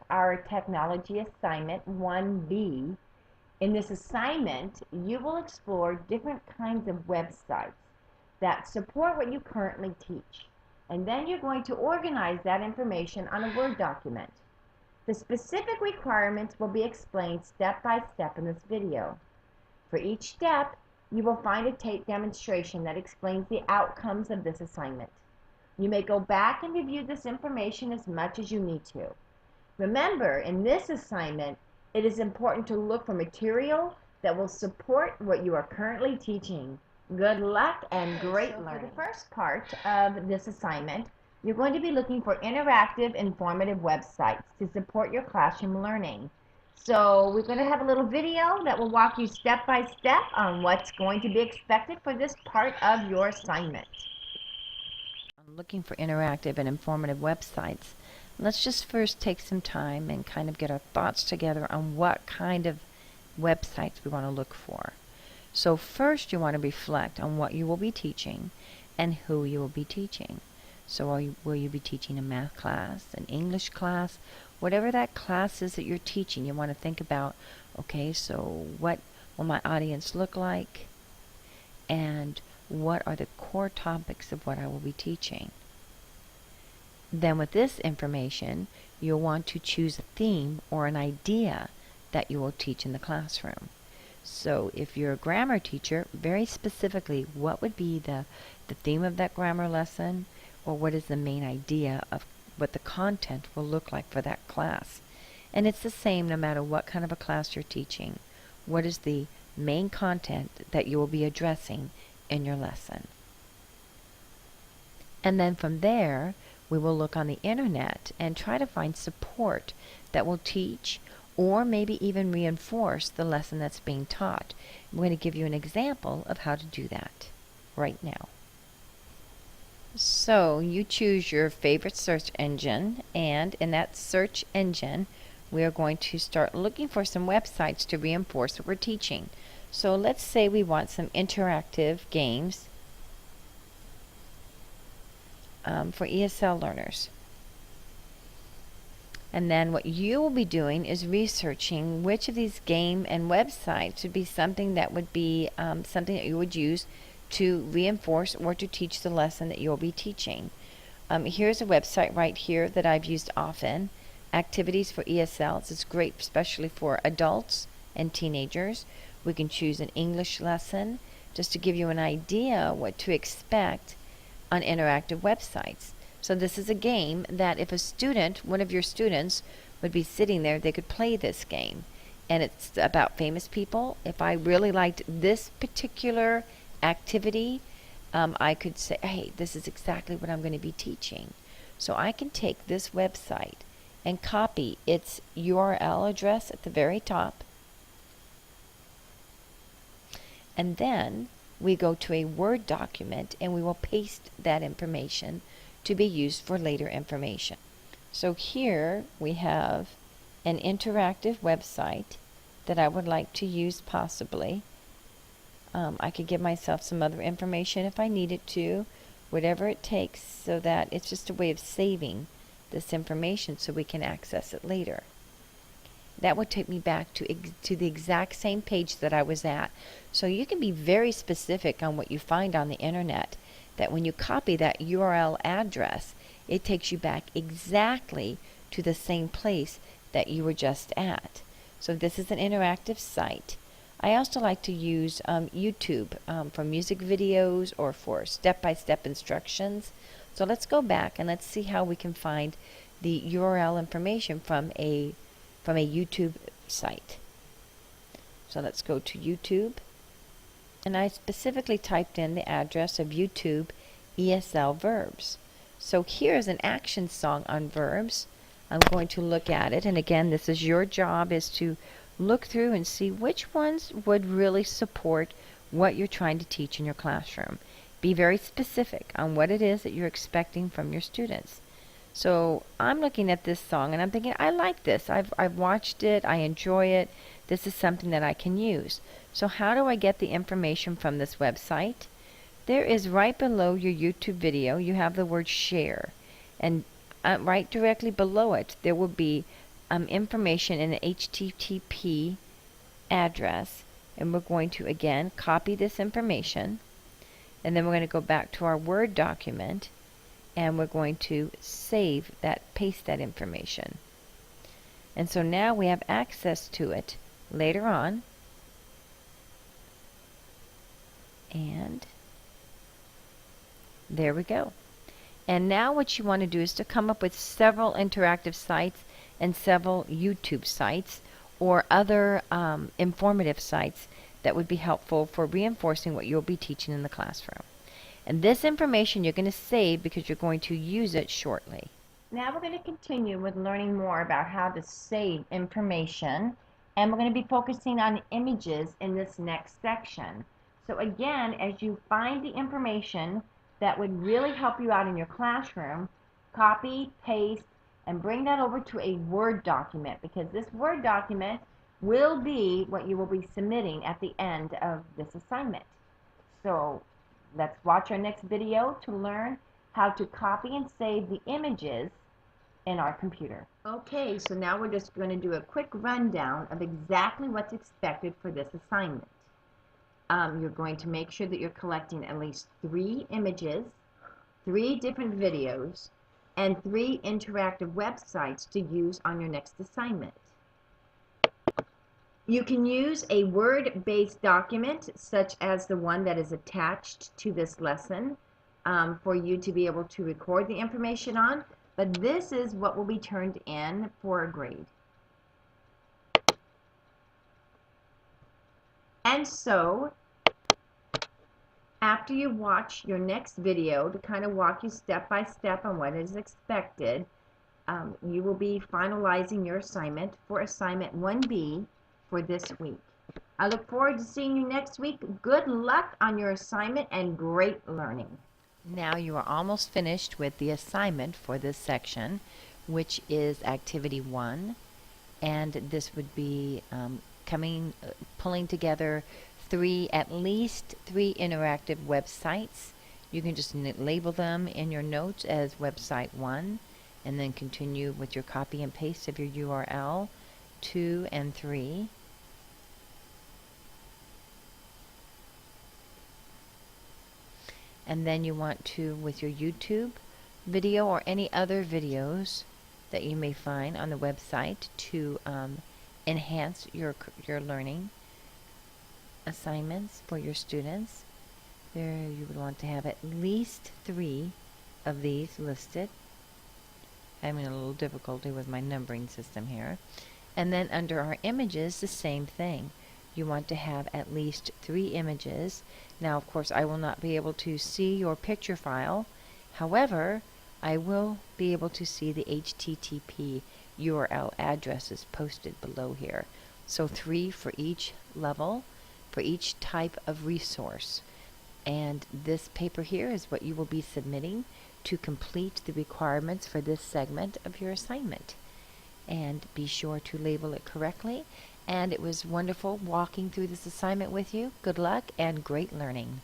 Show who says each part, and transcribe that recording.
Speaker 1: our technology assignment 1B. In this assignment, you will explore different kinds of websites that support what you currently teach. And then you're going to organize that information on a Word document. The specific requirements will be explained step by step in this video. For each step, you will find a tape demonstration that explains the outcomes of this assignment. You may go back and review this information as much as you need to. Remember, in this assignment, it is important to look for material that will support what you are currently teaching. Good luck and great learning. For the first part of this assignment, you're going to be looking for interactive, informative websites to support your classroom learning. So we're going to have a little video that will walk you step by step on what's going to be expected for this part of your assignment.
Speaker 2: I'm looking for interactive and informative websites. Let's just first take some time and kind of get our thoughts together on what kind of websites we want to look for. So first you want to reflect on what you will be teaching and who you will be teaching. So will you be teaching a math class, an English class, whatever that class is that you're teaching, you want to think about, okay, so what will my audience look like? And what are the core topics of what I will be teaching? Then with this information, you'll want to choose a theme or an idea that you will teach in the classroom. So if you're a grammar teacher, very specifically, what would be the theme of that grammar lesson, or what is the main idea of what the content will look like for that class? And it's the same no matter what kind of a class you're teaching. What is the main content that you will be addressing in your lesson? And then from there, we will look on the internet and try to find support that will teach or maybe even reinforce the lesson that's being taught. I'm going to give you an example of how to do that right now. So you choose your favorite search engine, and in that search engine we are going to start looking for some websites to reinforce what we're teaching. So let's say we want some interactive games for ESL learners. And then what you will be doing is researching which of these game and websites would be something that would be something that you would use to reinforce or to teach the lesson that you'll be teaching. Here's a website right here that I've used often, Activities for ESLs. It's great especially for adults and teenagers. We can choose an English lesson just to give you an idea what to expect on interactive websites. So this is a game that if a student, one of your students, would be sitting there, they could play this game. And it's about famous people. If I really liked this particular activity, I could say, hey, this is exactly what I'm going to be teaching. So I can take this website and copy its URL address at the very top. And then we go to a Word document and we will paste that information to be used for later information. So here we have an interactive website that I would like to use possibly. I could give myself some other information if I needed to, whatever it takes, so that it's just a way of saving this information so we can access it later. That would take me back to the exact same page that I was at. So you can be very specific on what you find on the internet, that when you copy that URL address, it takes you back exactly to the same place that you were just at. So this is an interactive site. I also like to use YouTube for music videos or for step-by-step instructions. So let's go back and let's see how we can find the URL information from a YouTube site. So let's go to YouTube, and I specifically typed in the address of YouTube ESL verbs. So here's an action song on verbs. I'm going to look at it, and again, this is your job, is to look through and see which ones would really support what you're trying to teach in your classroom. Be very specific on what it is that you're expecting from your students. So I'm looking at this song and I'm thinking, I like this. I've watched it. I enjoy it. This is something that I can use. So how do I get the information from this website? There is right below your YouTube video, you have the word share. And right directly below it, there will be information in an HTTP address, and we're going to again copy this information, and then we're going to go back to our Word document, and we're going to paste that information. And so now we have access to it later on. And there we go. And now what you want to do is to come up with several interactive sites and several YouTube sites or other informative sites that would be helpful for reinforcing what you'll be teaching in the classroom. And this information you're going to save because you're going to use it shortly.
Speaker 1: Now we're going to continue with learning more about how to save information, and we're going to be focusing on images in this next section. So again, as you find the information that would really help you out in your classroom, copy, paste, and bring that over to a Word document, because this Word document will be what you will be submitting at the end of this assignment. So let's watch our next video to learn how to copy and save the images in our computer. Okay, so now we're just going to do a quick rundown of exactly what's expected for this assignment. You're going to make sure that you're collecting at least 3 images, 3 different videos, and 3 interactive websites to use on your next assignment. You can use a Word-based document such as the one that is attached to this lesson for you to be able to record the information on, but this is what will be turned in for a grade. And so, after you watch your next video to kind of walk you step by step on what is expected, you will be finalizing your assignment for assignment 1B for this week. I look forward to seeing you next week. Good luck on your assignment and great learning.
Speaker 2: Now you are almost finished with the assignment for this section, which is activity 1, and this would be pulling together at least 3 interactive websites. You can just label them in your notes as website 1, and then continue with your copy and paste of your URL 2 and 3. And then you want to, with your YouTube video or any other videos that you may find on the website to enhance your learning assignments for your students, there you would want to have at least 3 of these listed. I'm having a little difficulty with my numbering system here. And then under our images, the same thing. You want to have at least 3 images. Now, of course, I will not be able to see your picture file. However, I will be able to see the HTTP URL addresses posted below here. So 3 for each level, for each type of resource. And this paper here is what you will be submitting to complete the requirements for this segment of your assignment. And be sure to label it correctly. And it was wonderful walking through this assignment with you. Good luck and great learning.